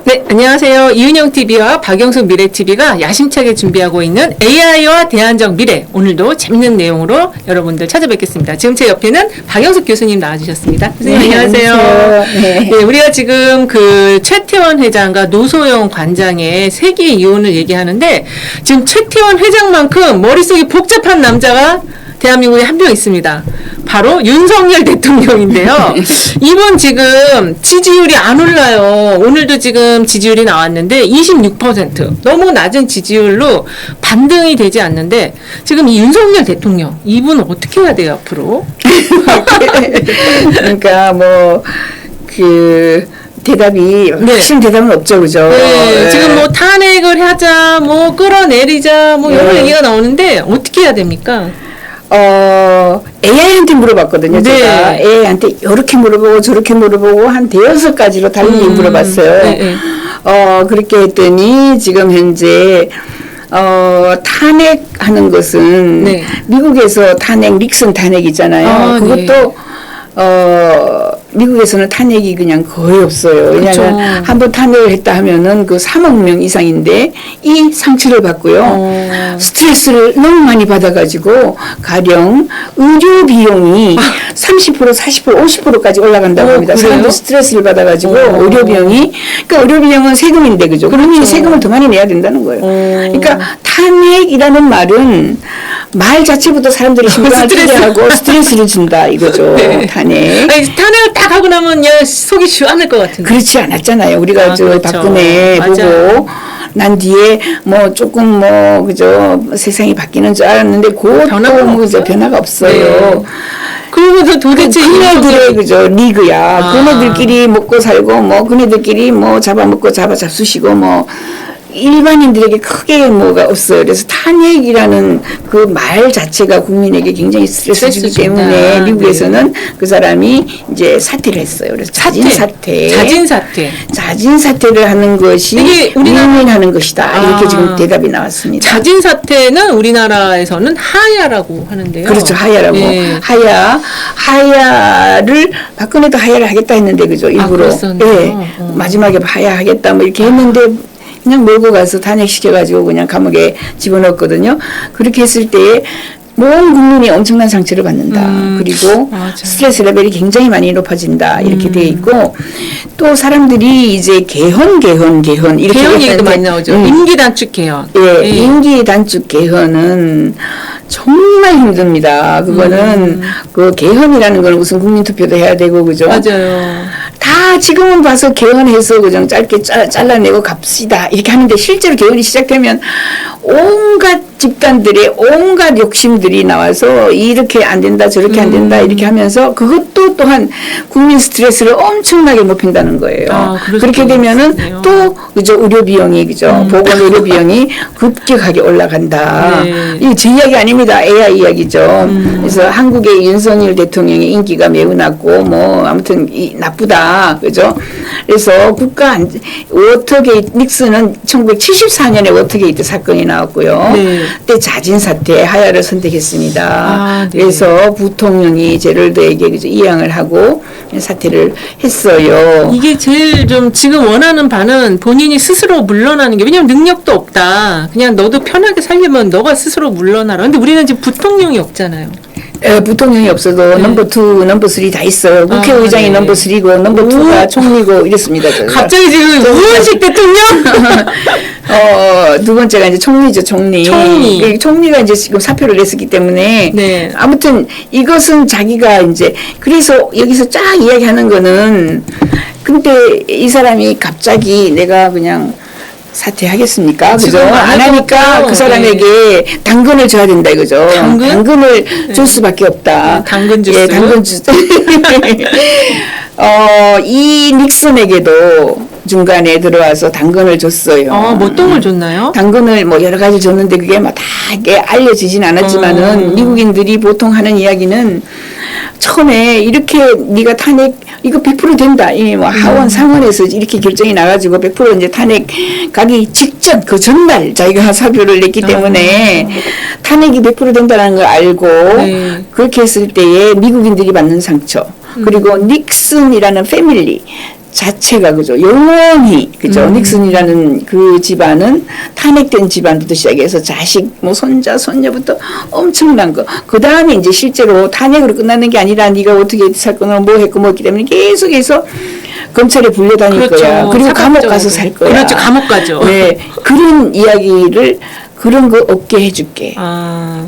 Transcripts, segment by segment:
네, 안녕하세요. 이은영 TV와 박영숙 미래 TV가 야심차게 준비하고 있는 AI와 대안적 미래. 오늘도 재밌는 내용으로 여러분들 찾아뵙겠습니다. 지금 제 옆에는 박영숙 교수님 나와주셨습니다. 선생님, 네, 안녕하세요. 네. 네, 우리가 지금 그 최태원 회장과 노소영 관장의 세계 이혼을 얘기하는데 지금 최태원 회장만큼 머릿속이 복잡한 남자가 대한민국에 한 명 있습니다. 바로 윤석열 대통령인데요. 이번 지금 지지율이 안 올라요. 오늘도 지금 지지율이 나왔는데 26%. 너무 낮은 지지율로 반등이 되지 않는데 지금 이 윤석열 대통령 이분 어떻게 해야 돼요 앞으로? 그러니까 대답이 확실한 대답은 없죠, 그죠? 네, 지금 뭐 탄핵을 하자, 뭐 끌어내리자, 뭐 여러 얘기가 나오는데 어떻게 해야 됩니까? AI한테 물어봤거든요. 네. 제가 AI한테 이렇게 물어보고 저렇게 물어보고 한 5가지로 달리 물어봤어요. 네. 그렇게 했더니 지금 현재 탄핵하는 것은 네. 미국에서 닉슨 탄핵 있잖아요. 그것도 미국에서는 탄핵이 그냥 거의 없어요. 왜냐하면 한번 탄핵을 했다 하면은 그 3억 명 이상인데 이 상처를 받고요. 스트레스를 너무 많이 받아가지고 가령 의료 비용이 30%, 40%, 50%까지 올라간다고 합니다. 그래요? 사람들 스트레스를 받아가지고 의료 비용이 그러니까 의료 비용은 세금인데 그죠? 그러면 세금을 더 많이 내야 된다는 거예요. 그러니까 탄핵이라는 말은 말 자체부터 사람들이 심장을 뛰게 하고 스트레스를 준다 이거죠. 네. 탄핵. 아니, 탄핵을 딱 하고 나면 야 속이 시원할 것 같은데. 그렇지 않았잖아요. 우리가 그렇죠. 박근혜 맞아요. 보고 난 뒤에 조금 그죠 세상이 바뀌는 줄 알았는데 그것도 변화가 없어요. 네. 그러면서 도대체 그네들의 그죠 리그야. 그네들끼리 먹고 살고 그네들끼리 잡아먹고 잡수시고 일반인들에게 크게 뭐가 없어요. 그래서 탄핵이라는 그 말 자체가 국민에게 굉장히 스트레스주기 때문에 미국에서는 그 사람이 이제 사퇴를 했어요. 그래서 자진 사퇴를 하는 것이 위임하는 것이다. 이렇게 지금 대답이 나왔습니다. 자진 사퇴는 우리나라에서는 하야라고 하는데요. 그렇죠. 하야라고. 네. 하야를 박근혜도 하야를 하겠다 했는데 그죠. 일부러. 마지막에 하야하겠다 이렇게 했는데 그냥 몰고 가서 탄핵시켜가지고 그냥 감옥에 집어넣었거든요. 그렇게 했을 때에 온 국민이 엄청난 상처를 받는다. 그리고 맞아요. 스트레스 레벨이 굉장히 많이 높아진다. 이렇게 돼 있고 또 사람들이 이제 개헌 이렇게 개헌 얘기도 많이 나오죠. 임기 단축 개헌. 예, 임기 단축 개헌은 정말 힘듭니다. 그거는 그 개헌이라는 건 무슨 국민투표도 해야 되고 그죠? 맞아요. 다 지금은 봐서 개헌해서 그냥 짧게 잘라내고 갑시다 이렇게 하는데 실제로 개헌이 시작되면 온갖 집단들의 온갖 욕심들이 나와서 이렇게 안 된다 저렇게 안 된다 이렇게 하면서 그것도 또한 국민 스트레스를 엄청나게 높인다는 거예요. 그렇게 되면은 또 그죠 의료 비용이 그죠 보건 의료 비용이 급격하게 올라간다. 이게 제 이야기 아닙니다. AI 이야기죠. 그래서 한국의 윤석열 대통령의 인기가 매우 낮고 아무튼 나쁘다 그죠. 그래서 워터게이트 닉슨은 1974년에 워터게이트 사건이 나왔고요. 그때 자진 사퇴 하야를 선택했습니다. 그래서 부통령이 제럴드에게 이양을 하고 사퇴를 했어요. 이게 제일 좀 지금 원하는 바는 본인이 스스로 물러나는 게 왜냐면 능력도 없다. 그냥 너도 편하게 살려면 너가 스스로 물러나라. 근데 우리는 지금 부통령이 없잖아요. 부통령이 없어도 넘버 2, 넘버 3 다 있어요. 국회의장이 넘버 3고 넘버 2가 총리고 이랬습니다. 갑자기 지금 우원식 대통령? 두 번째가 이제 총리죠, 총리. 총리가 이제 지금 사표를 냈었기 때문에 아무튼 이것은 자기가 이제 그래서 여기서 쫙 이야기하는 거는 근데 이 사람이 갑자기 내가 그냥 사퇴하겠습니까? 그죠? 안 하니까 그 사람에게 당근을 줘야 된다 이거죠. 당근을 줄 수밖에 없다. 당근 주스. 당근 주스. 이 닉슨에게도 중간에 들어와서 당근을 줬어요. 뭐 똥을 줬나요? 당근을 여러 가지 줬는데 그게 다 알려지진 않았지만은 미국인들이 보통 하는 이야기는 처음에 이렇게 네가 탄핵 이거 100% 된다. 이 하원 상원에서 이렇게 결정이 나가지고 100% 이제 탄핵 가기 직전 그 전날 자기가 사표를 냈기 때문에 탄핵이 100% 된다는 걸 알고 그렇게 했을 때에 미국인들이 받는 상처 그리고 닉슨이라는 패밀리 자체가 그죠 영원히 그죠 닉슨이라는 그 집안은 탄핵된 집안부터 시작해서 자식 뭐 손자 손녀부터 엄청난 거 그 다음에 이제 실제로 탄핵으로 끝나는 게 아니라 네가 어떻게 사건을 뭐 했고 뭐 했기 때문에 계속해서 검찰에 불려다닐 그렇죠. 거야 그리고 감옥 사각적으로. 가서 살 거야 그렇죠. 감옥 가죠. 네 그런 이야기를 그런 거 없게 해줄게.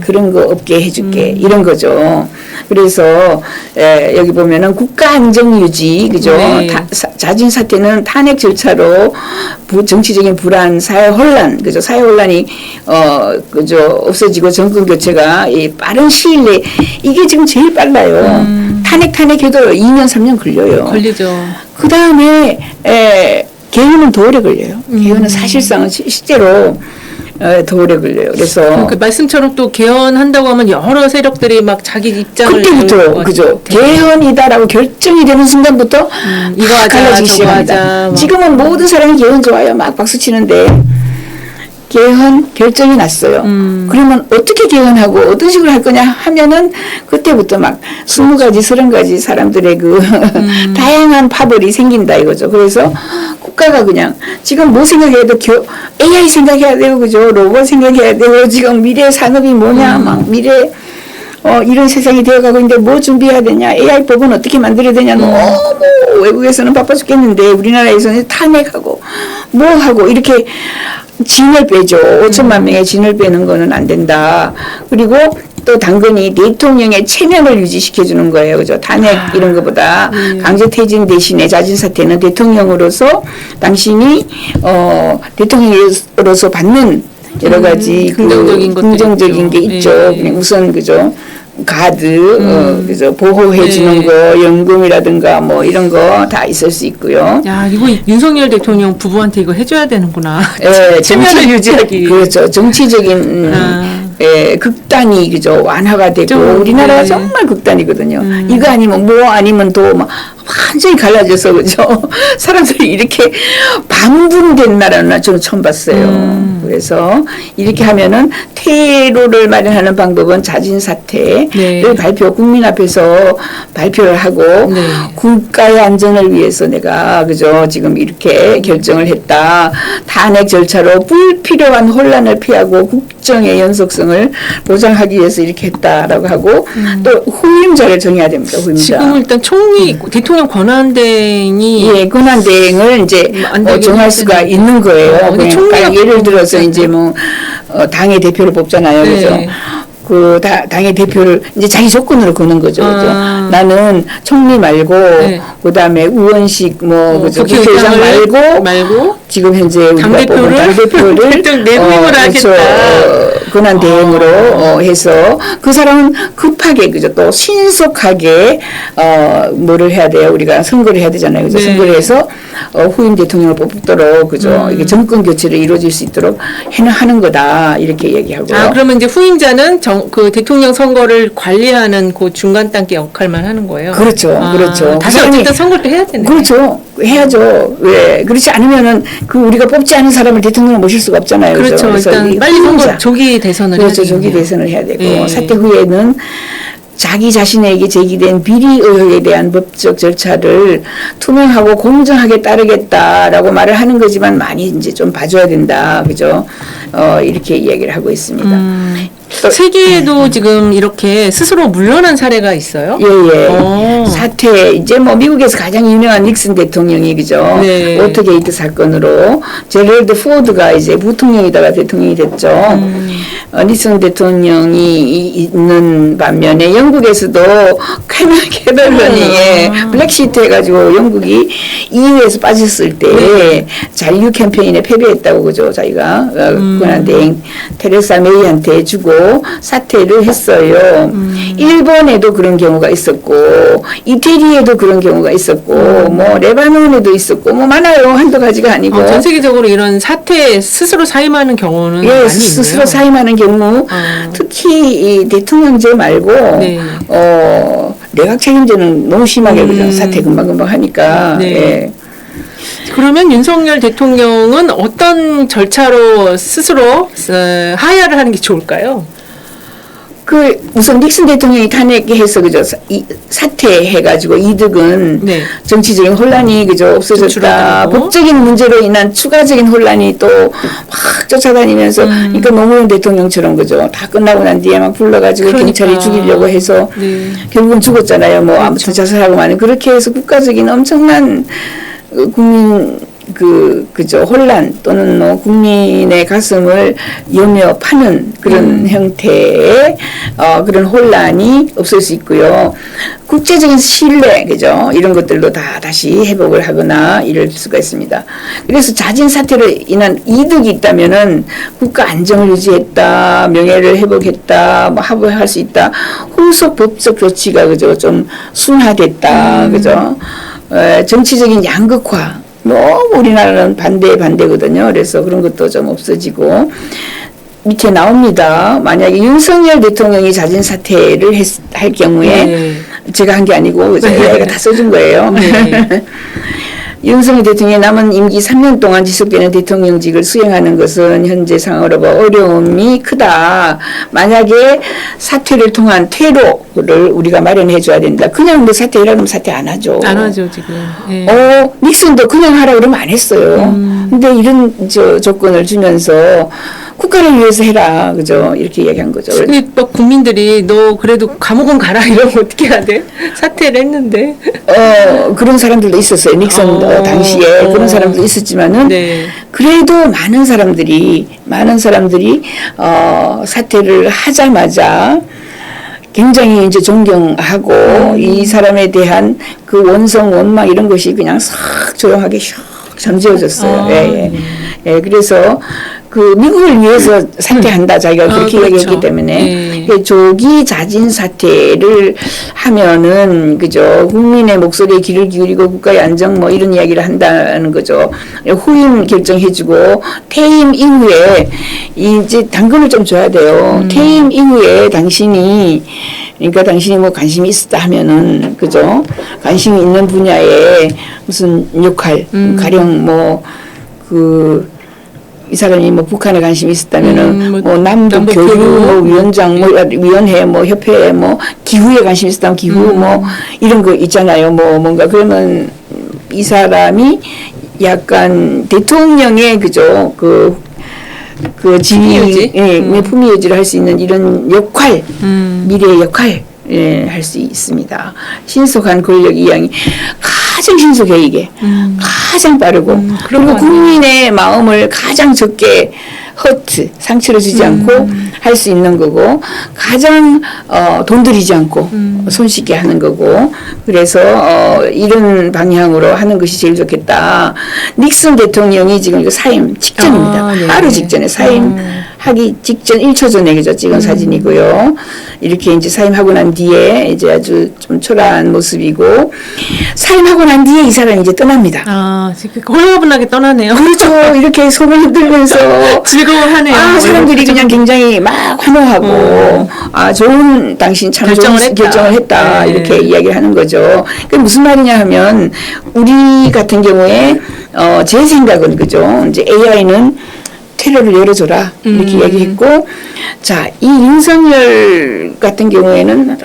그런 거 없게 해줄게. 이런 거죠. 그래서 여기 보면은 국가 안정 유지, 그죠? 네. 자진 사퇴는 탄핵 절차로 정치적인 불안, 사회 혼란, 그죠? 사회 혼란이 그죠? 없어지고 정권 교체가 이 빠른 시일 내에 이게 지금 제일 빨라요. 탄핵해도 2년 3년 걸려요. 걸리죠. 그 다음에 개헌은 더 오래 걸려요. 개헌은 사실상은 실제로 더 오래 걸려요. 그래서 그러니까 말씀처럼 또 개헌한다고 하면 여러 세력들이 막 자기 입장을 그때부터 그죠. 개헌이다라고 결정이 되는 순간부터 이거 하자, 갈라지기 저거 시작합니다. 하자, 뭐. 지금은 모든 사람이 개헌 좋아요. 막 박수 치는데 개헌 결정이 났어요. 그러면 어떻게 개헌하고 어떤 식으로 할 거냐 하면은 그때부터 막 20가지, 30가지 사람들의 그 다양한 파벌이 생긴다 이거죠. 그래서 국가가 그냥 지금 뭐 생각해야 돼? AI 생각해야 되고 그죠? 로봇 생각해야 되고 지금 미래 산업이 뭐냐 막 미래 이런 세상이 되어가고 있는데 뭐 준비해야 되냐? AI 법은 어떻게 만들어야 되냐? 너무 외국에서는 바빠 죽겠는데 우리나라에서는 탄핵하고 뭐 하고 이렇게 진을 빼죠. 5천만 명의 진을 빼는 거는 안 된다. 그리고 또 당근이 대통령의 체면을 유지시켜주는 거예요. 그죠? 탄핵 이런 것보다 강제 퇴진 대신에 자진 사퇴는 대통령으로서 당신이 대통령으로서 받는 여러 가지 긍정적인 게 있죠. 그냥 우선 그죠. 가드, 그죠. 보호해주는 거, 연금이라든가 뭐 이런 거 다 있을 수 있고요. 야, 이거 윤석열 대통령 부부한테 이거 해줘야 되는구나. 예, 체면을 유지하기. 그렇죠. 정치적인 극단이 그죠 완화가 되고 우리나라가 정말 극단이거든요. 이거 아니면 뭐 아니면 또 막 완전히 갈라져서 그죠 사람들이 이렇게 반분된 나라는 저는 처음 봤어요. 그래서 이렇게 하면은 퇴로를 마련하는 방법은 자진 사퇴를 국민 앞에서 발표를 하고 국가의 안전을 위해서 내가 그죠 지금 이렇게 결정을 했다. 탄핵 절차로 불필요한 혼란을 피하고 국정의 연속성을 보장하기 위해서 이렇게 했다라고 하고 또 후임자를 정해야 됩니다. 후임자. 지금은 일단 총리 대통령 권한대행이 권한대행을 이제 정할 수가 있는 거예요. 그러니까 예를 들어서 이제 뭐 당의 대표를 뽑잖아요, 그죠? 그 당의 대표를 이제 자기 조건으로 거는 거죠, 그죠? 나는 총리 말고 그다음에 의원식 뭐 그죠? 국회의장 말고 지금 현재 우리가 뽑은 당대표를 내부임을 하겠다. 권한 대행으로 해서 그 사람은 급하게 그죠? 또 신속하게 뭐를 해야 돼요? 우리가 선거를 해야 되잖아요, 그죠? 선거를 해서 후임 대통령을 뽑도록 그죠? 이게 정권 교체를 이루어질 수 있도록 하는 거다 이렇게 얘기하고요. 그러면 이제 후임자는 그 대통령 선거를 관리하는 그 중간 단계 역할만 하는 거예요. 그렇죠, 그렇죠. 다시 어쨌든 선거를 또 해야 되네. 그렇죠, 해야죠. 왜 그렇지 않으면은 그 우리가 뽑지 않은 사람을 대통령으로 모실 수가 없잖아요. 그렇죠. 그래서 일단 빨리 선거 조기 대선을 그렇죠, 해야 조기 대선을 해야 되고 사퇴 후에는 자기 자신에게 제기된 비리 의혹에 대한 법적 절차를 투명하고 공정하게 따르겠다라고 말을 하는 거지만 많이 이제 좀 봐줘야 된다, 그죠? 이렇게 이야기를 하고 있습니다. 세계에도 지금 이렇게 스스로 물러난 사례가 있어요? 예. 사퇴, 이제 뭐 미국에서 가장 유명한 닉슨 대통령이, 그죠? 워터게이트 사건으로 제럴드 포드가 이제 부통령이다가 대통령이 됐죠. 닉슨 대통령이 있는 반면에 영국에서도 캐머런이 블랙시트 해가지고 영국이 EU에서 빠졌을 때 잔류 캠페인에 패배했다고, 그죠? 자기가 권한대행 테레사 메이한테 주고 사퇴를 했어요. 일본에도 그런 경우가 있었고 이태리에도 그런 경우가 있었고 뭐 레바논에도 있었고 뭐 많아요. 한두 가지가 아니고 전 세계적으로 이런 사퇴 스스로 사임하는 경우는 많이 있네요. 스스로 사임하는 경우 특히 이 대통령제 말고 내각 책임제는 너무 심하게 그죠. 사퇴 금방금방 하니까 그러면 윤석열 대통령은 어떤 절차로 스스로 하야를 하는 게 좋을까요? 그 우선 닉슨 대통령이 탄핵해서 그죠 사퇴해가지고 이득은 네. 정치적인 혼란이 그죠 없어졌다. 줄어들고. 법적인 문제로 인한 추가적인 혼란이 또 막 쫓아다니면서 그러니까 노무현 대통령처럼 그죠 다 끝나고 난 뒤에 막 불러가지고 그러니까. 경찰이 죽이려고 해서 네. 결국은 죽었잖아요. 뭐 아무튼 자살하고 마는 그렇게 해서 국가적인 엄청난 국민 그죠 혼란 또는 뭐 국민의 가슴을 여며 파는 그런 형태의 그런 혼란이 없을 수 있고요. 국제적인 신뢰 그죠 이런 것들도 다 다시 회복을 하거나 이럴 수가 있습니다. 그래서 자진 사퇴로 인한 이득이 있다면은 국가 안정을 유지했다, 명예를 회복했다, 뭐 합의할 수 있다. 후속 법적 조치가 그죠 좀 순화됐다, 그죠 정치적인 양극화. 너무 우리나라는 반대거든요. 그래서 그런 것도 좀 없어지고 밑에 나옵니다. 만약에 윤석열 대통령이 자진 사퇴를 할 경우에 네. 제가 한 게 아니고 AI가 다 써준 거예요. 네. 윤석열 대통령의 남은 임기 3년 동안 지속되는 대통령직을 수행하는 것은 현재 상황으로 어려움이 크다. 만약에 사퇴를 통한 퇴로를 우리가 마련해 줘야 된다. 그냥 뭐 사퇴하라 그러면 사퇴 안 하죠. 안 하죠 지금. 네. 닉슨도 그냥 하라 그러면 안 했어요. 근데 이런 조건을 주면서 국가를 위해서 해라. 그죠? 이렇게 이야기한 거죠. 근데 막 국민들이 너 그래도 감옥은 가라 이러면 어떻게 해야 돼? 사퇴를 했는데. 그런 사람들도 있었어요. 닉슨 당시에 그런 사람도 있었지만은 네. 그래도 많은 사람들이 사퇴를 하자마자 굉장히 이제 존경하고 이 사람에 대한 그 원성 원망 이런 것이 그냥 싹 조용하게 슉 잠재워졌어요. 예, 그래서 그 미국을 위해서 사퇴한다 자기가 그렇게 그렇죠. 얘기했기 때문에 조기 자진 사퇴를 하면은 그죠 국민의 목소리에 귀를 기울이고 국가의 안정 뭐 이런 이야기를 한다는 거죠. 후임 결정해주고 퇴임 이후에 이제 당근을 좀 줘야 돼요. 퇴임 이후에 당신이 뭐 관심이 있었다 하면은 그죠 관심이 있는 분야에 무슨 역할 가령 뭐 이 사람이 뭐 북한에 관심이 있었다면은 뭐 남북 교류 뭐 위원장 뭐 위원회 뭐 협회 뭐 기후에 관심이 있었다면 기후 뭐 이런 거 있잖아요. 뭐 뭔가 그러면 이 사람이 약간 대통령의 그죠 그 지위 품위 유지를 할 수 있는 이런 역할 미래의 역할 할 수 있습니다. 신속한 권력 이양이 가장 신속해 이게 가장 빠르고 그리고 국민의 마음을 가장 적게 상처를 주지 않고 할 수 있는 거고 가장 돈 들이지 않고 손쉽게 하는 거고 그래서 이런 방향으로 하는 것이 제일 좋겠다. 닉슨 대통령이 지금 이거 사임 직전입니다. 바로 직전에 사임하기 직전 1초 전에 그죠 찍은 사진이고요. 이렇게 이제 사임하고 난 뒤에 이제 아주 좀 초라한 모습이고 사임하고 난 뒤에 이 사람이 이제 떠납니다. 아, 지금 홀가분하게 떠나네요. 그렇죠. 이렇게 손을 흔들면서 즐거워하네요. 사람들이 그냥 굉장히 막 환호하고 좋은 당신 참 결정을 했다. 이렇게 이야기를 하는 거죠. 그 무슨 말이냐 하면 우리 같은 경우에 제 생각은 그죠. 이제 AI는 퇴로를 열어줘라 이렇게 얘기했고 자 이 윤석열 같은 경우에는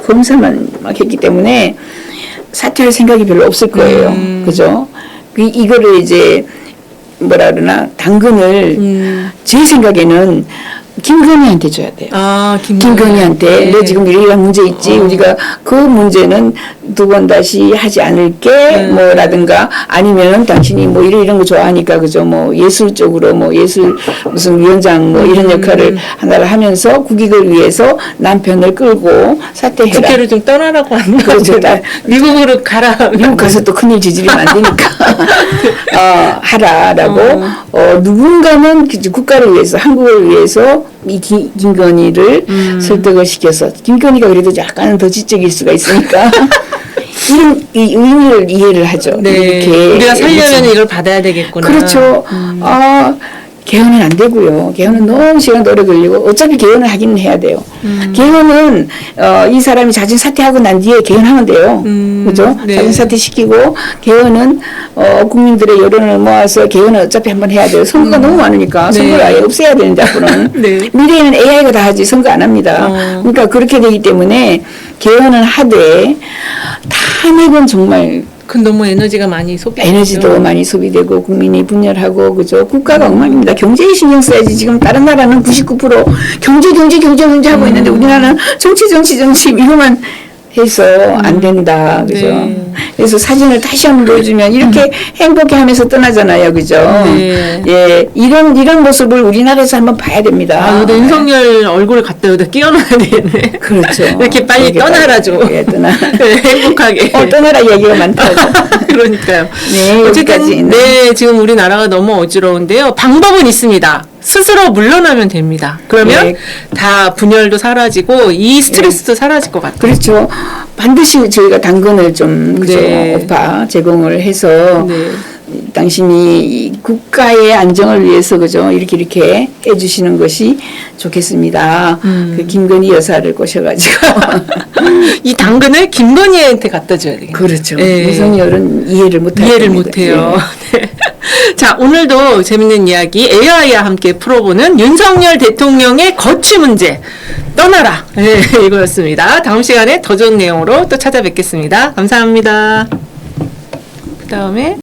검사만 막 했기 때문에 사퇴할 생각이 별로 없을 거예요. 그죠? 이거를 이제 뭐라 그러나 당근을 제 생각에는 김건희한테 줘야 돼요. 김건희한테 너 지금 이런 문제 있지. 우리가 그 문제는 두 번 다시 하지 않을게 뭐라든가 아니면 당신이 뭐 이런 거 좋아하니까 그죠 뭐 예술 쪽으로 뭐 예술 무슨 위원장 뭐 이런 역할을 하나를 하면서 국익을 위해서 남편을 끌고 사퇴해라. 국회를 좀 떠나라고 하는 거죠. 미국으로 가라. 미국 가서 또 큰일 저지르면 안 되니까 하라라고 누군가는 국가를 위해서 한국을 위해서 이 김건희를 설득을 시켜서 김건희가 그래도 약간은 더 지적일 수가 있으니까 이런 의미를 이해를 하죠. 네. 이렇게 우리가 살려면 이걸 받아야 되겠구나. 그렇죠. 개헌은 안 되고요. 개헌은 너무 시간 오래 걸리고 어차피 개헌을 하기는 해야 돼요. 개헌은 이 사람이 자진 사퇴하고 난 뒤에 개헌하면 돼요. 그죠? 네. 자진 사퇴시키고 개헌은 국민들의 여론을 모아서 개헌은 어차피 한번 해야 돼요. 선거가 너무 많으니까 네. 선거를 아예 없애야 되는데 앞으로는 네. 미래에는 AI가 다 하지 선거 안 합니다. 그러니까 그렇게 되기 때문에 개헌은 하되 탄핵은 정말 그 너무 에너지가 많이 소비되죠. 에너지도 많이 소비되고 국민이 분열하고 그죠 국가가 엉망입니다. 경제에 신경 써야지. 지금 다른 나라는 99% 경제 하고 있는데 우리나라는 정치 이거만 해서 안 된다 그죠. 네. 그래서 사진을 다시 한번 보여주면 이렇게 행복해하면서 떠나잖아요, 그죠. 네. 예, 이런 모습을 우리나라에서 한번 봐야 됩니다. 아, 여기다 윤석열 얼굴을 갖다 여기다 끼워놔야 되겠네. 그렇죠. 이렇게 빨리 떠나라죠. 예, 떠나. 네, 행복하게. 떠나라 얘기가 많다고. 그러니까요. 네, 어쨌든 여기까지. 네, 지금 우리나라가 너무 어지러운데요. 방법은 있습니다. 스스로 물러나면 됩니다. 그러면 네. 다 분열도 사라지고 이 스트레스도 사라질 것 같아요. 그렇죠. 반드시 저희가 당근을 좀 그죠 네. 오빠 제공을 해서 네. 당신이 이 국가의 안정을 위해서 그죠 이렇게 해주시는 것이 좋겠습니다. 그 김건희 여사를 꼬셔가지고 이 당근을 김건희한테 갖다 줘야 되겠네요. 그렇죠. 네. 윤석열은 이해를 못할 이해를 겁니다. 못해요. 네. 자, 오늘도 재밌는 이야기 AI와 함께 풀어보는 윤석열 대통령의 거취 문제 떠나라. 네, 이거였습니다. 다음 시간에 더 좋은 내용으로 또 찾아뵙겠습니다. 감사합니다. 그 다음에